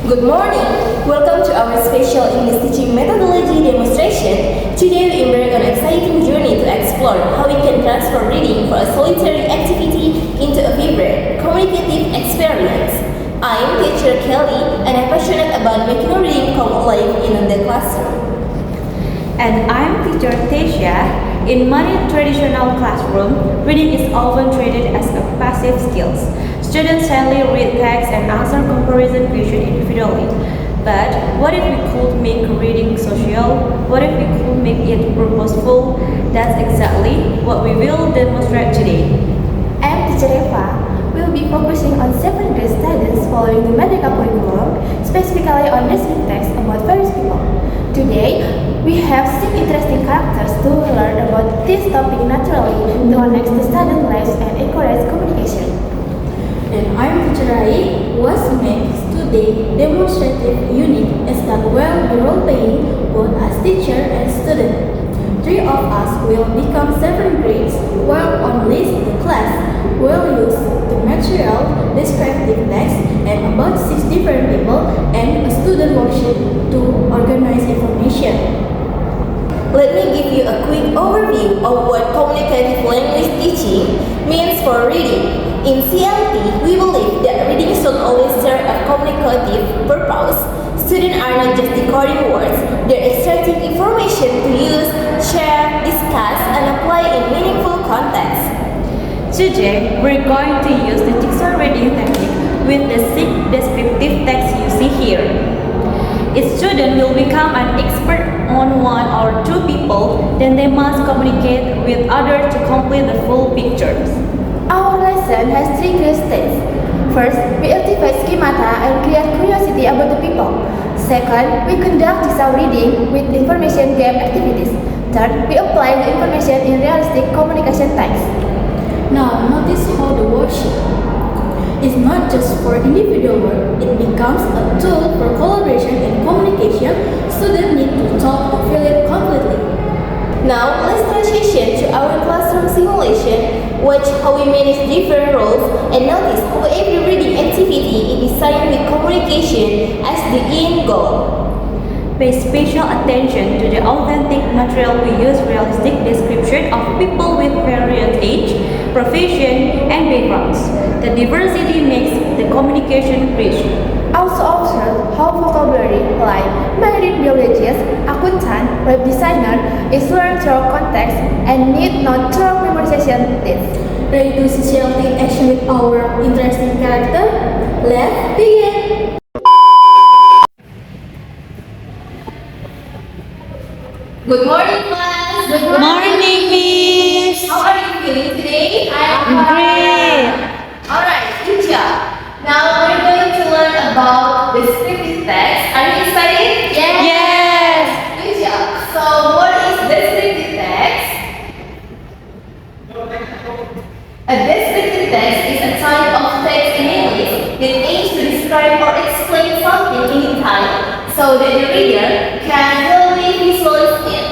Good morning! Welcome to our special English teaching methodology demonstration. Today we embark on an exciting journey to explore how we can transform reading from a solitary activity into a vibrant, communicative experience. I am teacher Kelly and I'm passionate about making reading come alive in the classroom. And I'm teacher Tasha. In many traditional classrooms, reading is often treated as a passive skill. Students sadly read text and answer comparison questions individually. But what if we could make reading social? What if we could make it purposeful? That's exactly what we will demonstrate today. I'm teacher Eva. We'll be focusing on 7 grade students following the Merdeka curriculum, specifically on listening text about various people. Today, we have 6 interesting characters to learn about this topic naturally to connect the student lives and encourage communication. And I'm teacher Rai. What makes today demonstrative unique is that we'll be role-playing both as teacher and student. 3 of us will become 7 grades, while on list the class will use the material, descriptive text, and about 6 different people and a student worksheet to organize information. Let me give you a quick overview of what communicative language teaching means for reading. In CLT, we believe that reading should always serve a communicative purpose. Students are not just decoding words, they're extracting information to use, share, discuss, and apply in meaningful context. Today, we're going to use the jigsaw reading technique with the 6 descriptive text you see here. Each student will become an expert on 1 or 2 people, then they must communicate with others to complete the full picture. Our lesson has 3 clear steps. First, we activate schemata and create curiosity about the people. Second, we conduct jigsaw reading with information gap activities. Third, we apply the information in realistic communication text. Now, notice how the worksheet is not just for individual work, it becomes a tool for collaboration and communication. Students need to talk to feel it completely. Now, let's transition to our classroom simulation. Watch how we manage different roles and notice how every reading activity is designed with communication as the end goal. Pay special attention to the authentic material. We use realistic description of people with various age, profession, and backgrounds. The diversity makes the communication rich. Also observe how vocabulary like married biologist, accountant, web designer is learned through context and need not through memorization tests. Ready to see in action with our interesting character? Let's begin! Good morning, class! Good morning, Miss! How are you feeling today? I'm great! Alright, good job! Now we're going to learn about descriptive text. Are you excited? Yes! Good job! So, what is descriptive text? A descriptive text is a type of text in English that aims to describe or explain something in time so that the reader can clearly visualize it.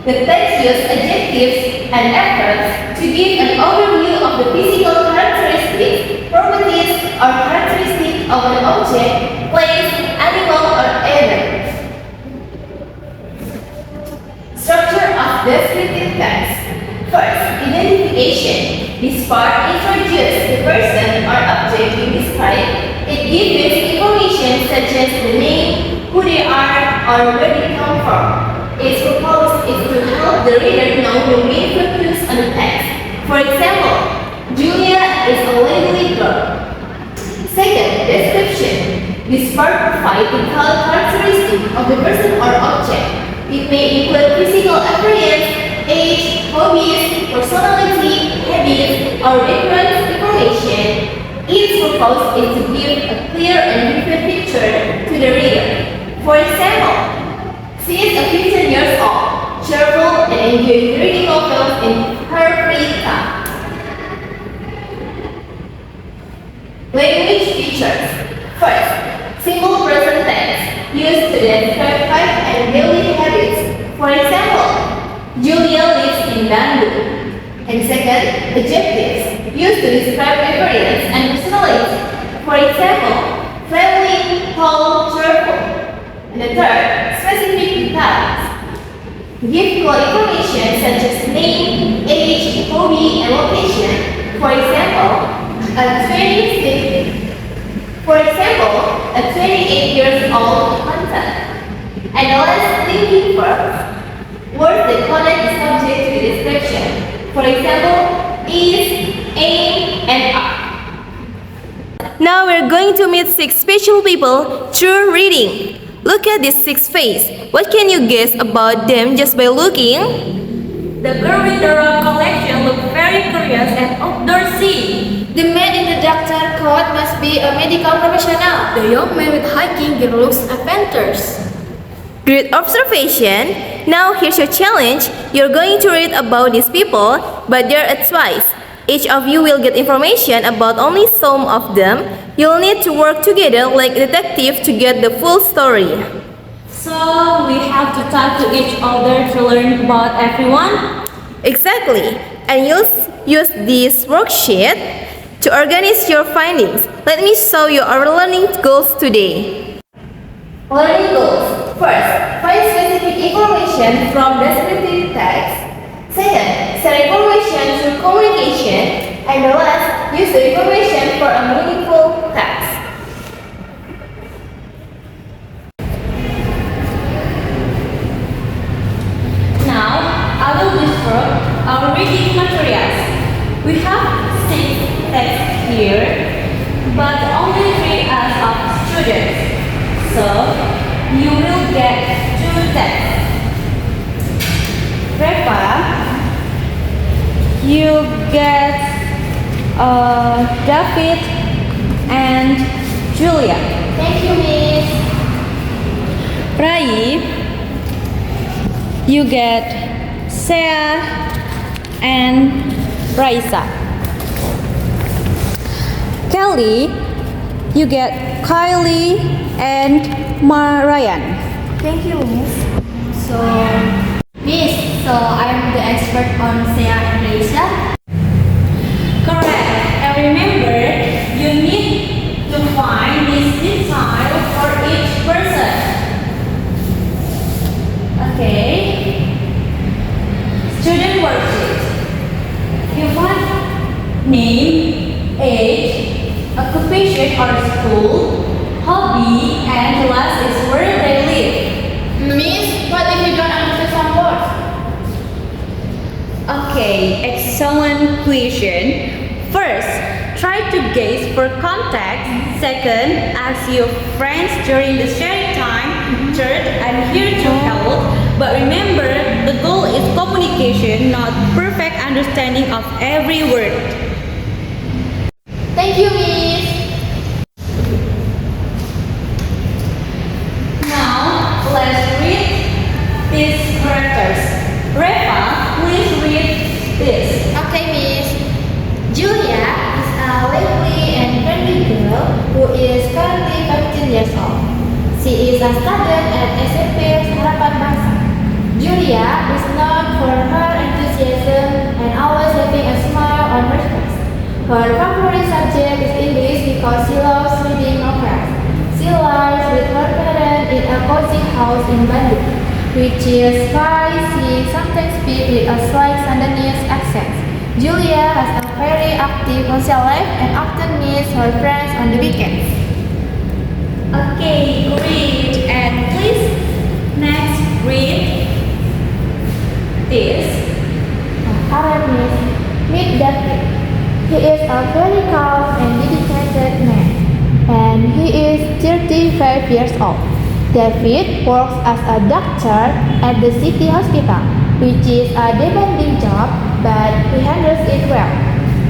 The text uses adjectives and adverbs to give an overview of the physical characteristics, properties, or characteristics of an object, place, animal, or event. Structure of descriptive text. First, identification. This part introduces the person or object we describe. It gives information such as the name, who they are, or where they come from. Its purpose is to help the reader know the main focus on the text. For example, Julia is a lively girl. Second, description. This part provides the characteristic of the person or object. It may include physical appearance, age, hobbies, personality, habits, or background information. Its purpose is to give a clear and vivid picture to the reader. For example, she is 15 years old, cheerful, and enjoys reading novels in her free time. Language features. First, simple present tense used to describe fact and daily habits. For example, Julia lives in Bandung. And second, adjectives used to describe appearance and personality. For example, friendly, tall, Give full information such as name, age, hobby, and location. For example, a 28 years old hunter. Analyze thinking verbs. Words that connect the subject to the description. For example, is, aim, and are. Now we're going to meet 6 special people through reading. Look at these 6 faces. What can you guess about them just by looking? The girl with the rock collection looks very curious and outdoorsy. The man in the doctor coat must be a medical professional. The young man with hiking gear looks adventurous. Great observation. Now here's your challenge. You're going to read about these people, but there are twice. Each of you will get information about only some of them. You'll need to work together like a detective to get the full story. So we have to talk to each other to learn about everyone? Exactly. And you'll use this worksheet to organize your findings. Let me show you our learning goals today. Learning goals. First, find specific information from descriptive text. Second, share information through communication. And the last, use the information for a meaningful task. Now, I will describe our reading materials. We have 6 texts here, but only 3 as of students. So, you will get 2 texts. Reva, you get David and Julia. Thank you, Miss. Rai, you get Sea and Raisa. Kelly, you get Kylie and Marian. Thank you, Miss. Miss, so I'm the expert on Sea and Raisa. Correct. And remember, you need to find this detail for each person. Okay. Student worksheet. You want name, age, occupation or school, hobby, and the last is where they live. Miss, what if you don't understand some words? Okay, excellent question. First, try to guess for context. Second, ask your friends during the sharing time. Third, I'm here to help. But remember, the goal is communication, not perfect understanding of every word. Thank you, Miss. Now, let's read these characters. Reva, please read this. Okay, Miss. Julia is a lively and friendly girl who is currently 15 years old. She is a student at SMP Harapan Bangsa. Julia is known for her enthusiasm and always having a smile on her face. Her favorite subject is English because she loves reading novels. She lives with her parents in a cozy house in Bandung, which is why she sometimes speaks with a slight Sundanese accent. Julia has a very active social life and often meets her friends on the weekends. Okay, great. And please, next, read this. Alright, Miss. Meet David. He is a very calm and dedicated man, and he is 35 years old. David works as a doctor at the city hospital, which is a demanding job, but he handles it well.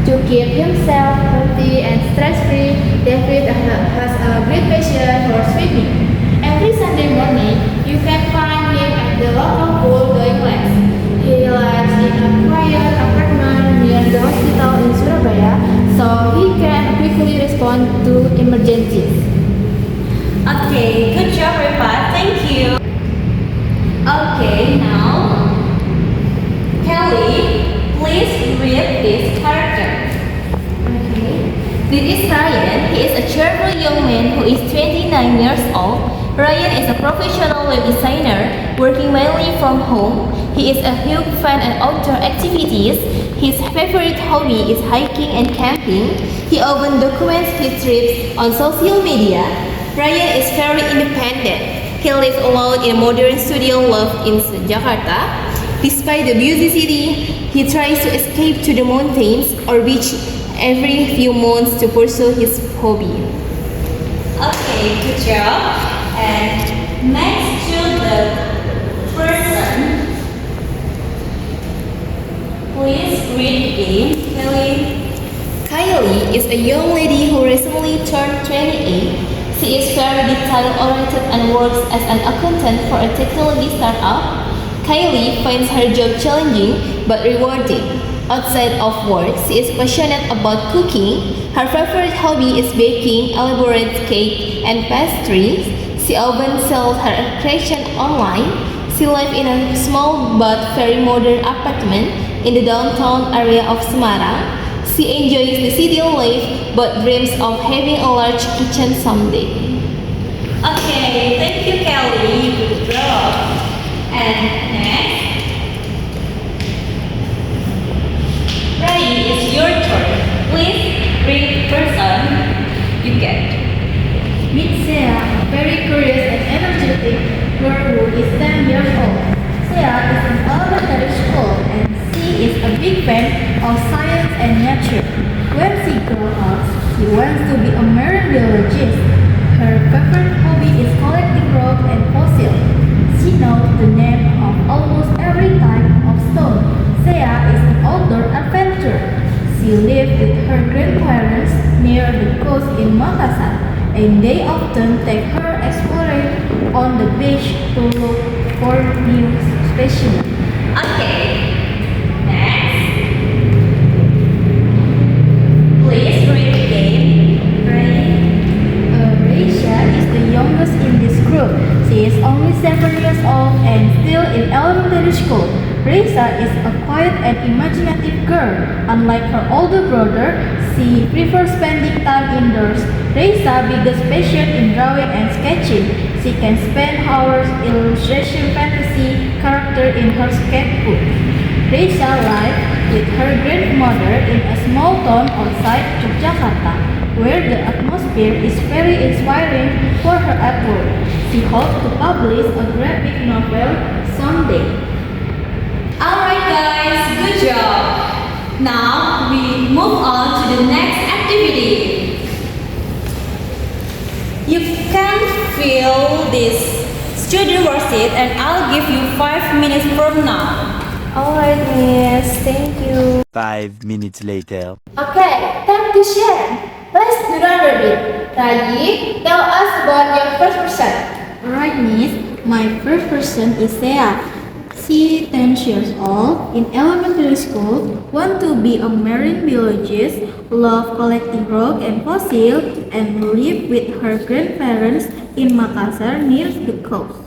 To keep himself healthy and stress-free, David has a great passion for swimming. Every Sunday morning, you can find him at the local pool doing laps. He lives in a quiet apartment near the hospital in Surabaya, so he can quickly respond to emergencies. Okay, good job, Reva. Thank you. Okay, now, Kelly, please read this character. Okay. This is Ryan. He is a cheerful young man who is 29 years old. Ryan is a professional web designer working mainly from home. He is a huge fan of outdoor activities. His favorite hobby is hiking and camping. He often documents his trips on social media. Ryan is very independent. He lives alone in a modern studio loft in Jakarta. Despite the busy city, he tries to escape to the mountains or beach every few months to pursue his hobby. Okay, good job. And next to the person, please read again, Kelly. Kylie is a young lady who recently turned 28. She is very detail-oriented and works as an accountant for a technology startup. Kylie finds her job challenging but rewarding. Outside of work, she is passionate about cooking. Her favorite hobby is baking elaborate cake and pastries. She often sells her creation online. She lives in a small but very modern apartment in the downtown area of Semarang. She enjoys the city life but dreams of having a large kitchen someday. Okay, thank you, Kelly. Good job. And next, Ryan, it's your turn. Please read person you get. Meet Sea, a very curious and energetic girl who is 10 years old. Sea is in elementary school and she is a big fan of science and nature. When she grows up, she wants to be a marine biologist. Her favorite hobby is collecting rocks and fossils. She knows the name of almost every type of stone. Sea is an outdoor adventurer. She lives with her grandparents near the coast in Makassar, and they often take her exploring on the beach to look for new specimens. Okay. Next. Please read again. Reisha is the youngest in this group. She is only 7 years old and still in elementary school. Reisha is a quiet and imaginative girl. Unlike her older brother, she prefers spending time indoors. Reisha's biggest passion in drawing and sketching. She can spend hours illustrating fantasy characters in her sketchbook. Reisha lives with her grandmother in a small town outside Yogyakarta, where the atmosphere is very inspiring for her artwork. She hopes to publish a graphic novel someday. Alright guys, good job. Now we move on to the next activity. You can fill this student worksheet and I'll give you 5 minutes from now. Alright, Miss. Thank you. 5 minutes later. Okay, time to share. Let's do another bit. Raji, tell us about your first person. Alright, Miss. My first person is Sea. She 10 years old, in elementary school, want to be a marine biologist, love collecting rock and fossil, and live with her grandparents in Makassar near the coast.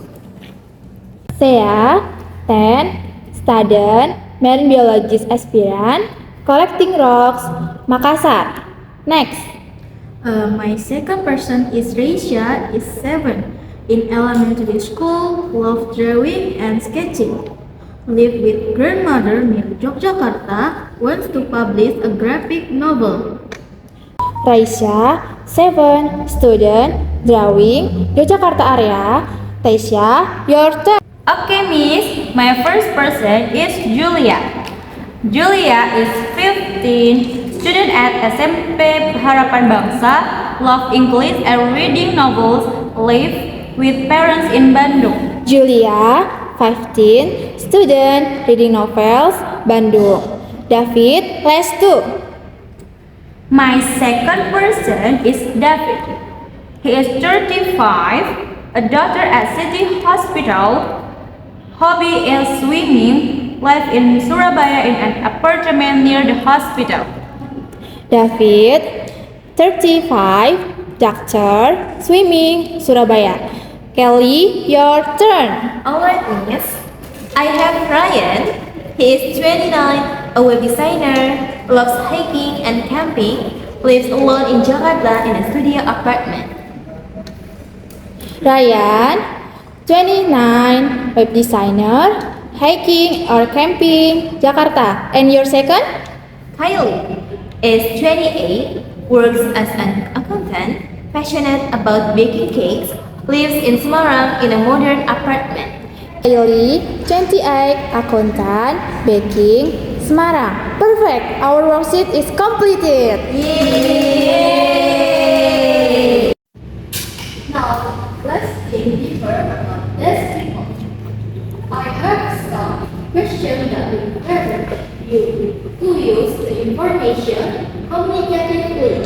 Sea, 10, student, marine biologist aspirant, collecting rocks, Makassar. Next. My second person is Reisha, is 7, in elementary school, love drawing and sketching. Live with grandmother near Yogyakarta, wants to publish a graphic novel. Raisya, 7, student, drawing, Yogyakarta area. Taisya, your turn. Okay, Miss. My first person is Julia. Julia is 15, student at SMP Harapan Bangsa, love English and reading novels, live with parents in Bandung. Julia, 15, student, reading novels, Bandung. David, class 2. My second person is David. He is 35, a doctor at City Hospital. Hobby is swimming, live in Surabaya in an apartment near the hospital. David, 35, doctor, swimming, Surabaya. Kelly, your turn. Alright, Miss. I have Ryan. He is 29, a web designer, loves hiking and camping, lives alone in Jakarta in a studio apartment. Ryan, 29, web designer, hiking or camping, Jakarta. And your second? Kylie is 28, works as an accountant, passionate about baking cakes, lives in Semarang in a modern apartment. Kylie, 28, accountant, baking, Semarang. Perfect, our worksheet is completed. Now, let's think deeper about these people. I have some questions that will prepare you to use the information communicatively.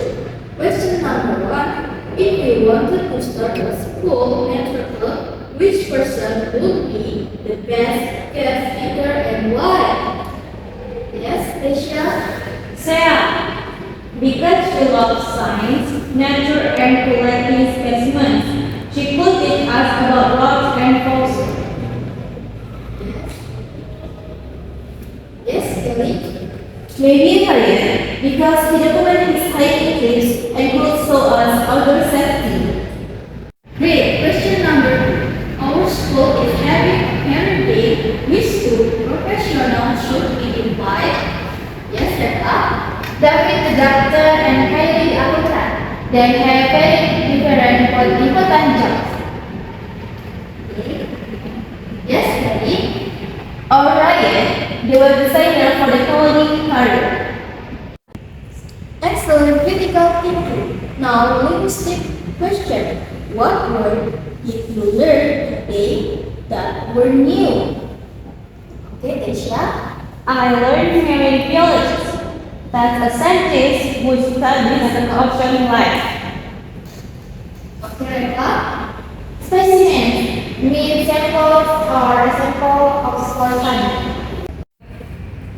Question number 1. If we wanted to start a school network, which person would be the best guest speaker and why? Yes, Tasha? Sarah, because she loves science, nature, and collecting specimens, she could teach us about rocks and fossils. Yes, Kelly? Maybe Ryan, because he documented his hiking trips and could show us outdoor safety. Great. Question number 2. Our school is having a parent day. Which two professionals should we invite? Yes, Rebecca? David the doctor and Kylie the accountant. They have very different but important jobs. Yes, Kelly? Or Ryan, the web designer for the coding career. Excellent critical thinking. Now, linguistic question. What word did you learn today that were new? Okay, Tasha? I learned marine biologist. That's a scientist who studies the ocean life. Okay, Rebecca? Specimen means samples or a sample of soil sample.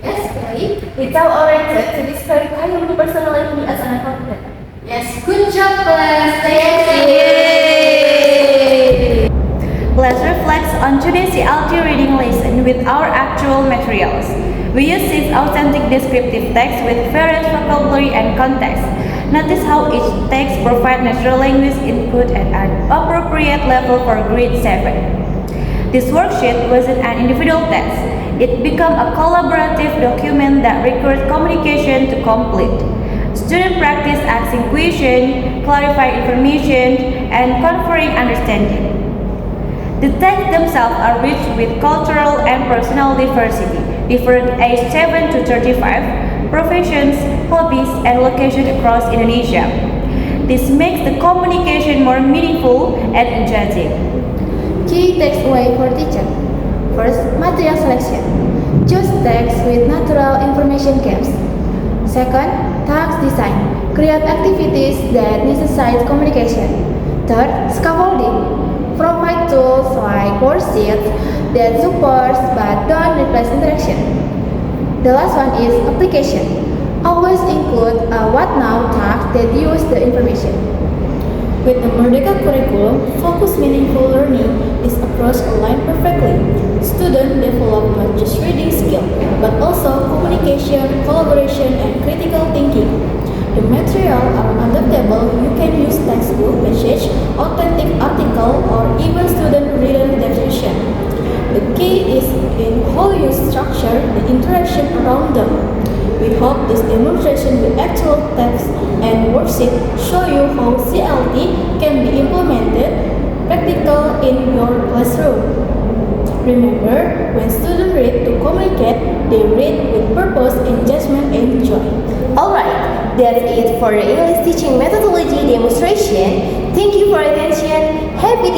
Yes, Kelly? It's how oriented to describe Kylie personality as an accountant. Yes, good job, class. Thank you. Let's reflect on today's CLT reading lesson with our actual materials. We use this authentic descriptive text with various vocabulary and context. Notice how each text provides natural language input at an appropriate level for grade 7. This worksheet wasn't an individual text. It became a collaborative document that requires communication to complete. Students practice asking questions, clarifying information, and conferring understanding. The texts themselves are rich with cultural and personal diversity, different age 7 to 35, professions, hobbies, and locations across Indonesia. This makes the communication more meaningful and engaging. Key takeaway for teacher. First, material selection. Choose text with natural information gaps. Second, task design. Create activities that necessitate communication. Third, scaffolding. Provide tools like worksheets that support but don't replace interaction. The last one is application. Always include a what now task that use the information. With the Merdeka curriculum, focused meaningful learning is approached aligned perfectly. Students develop not just reading skill, but also communication, collaboration, and critical thinking. The material are adaptable. You can use textbook, passage, authentic article, or even student-written definition. The key is in how you structure the interaction around them. We hope this demonstration with actual text and worksheet show you how CLT can be implemented practical in your classroom. Remember, when students read to communicate, they read with purpose, engagement, and joy. Alright, that's it for the English teaching methodology demonstration. Thank you for attention. Happy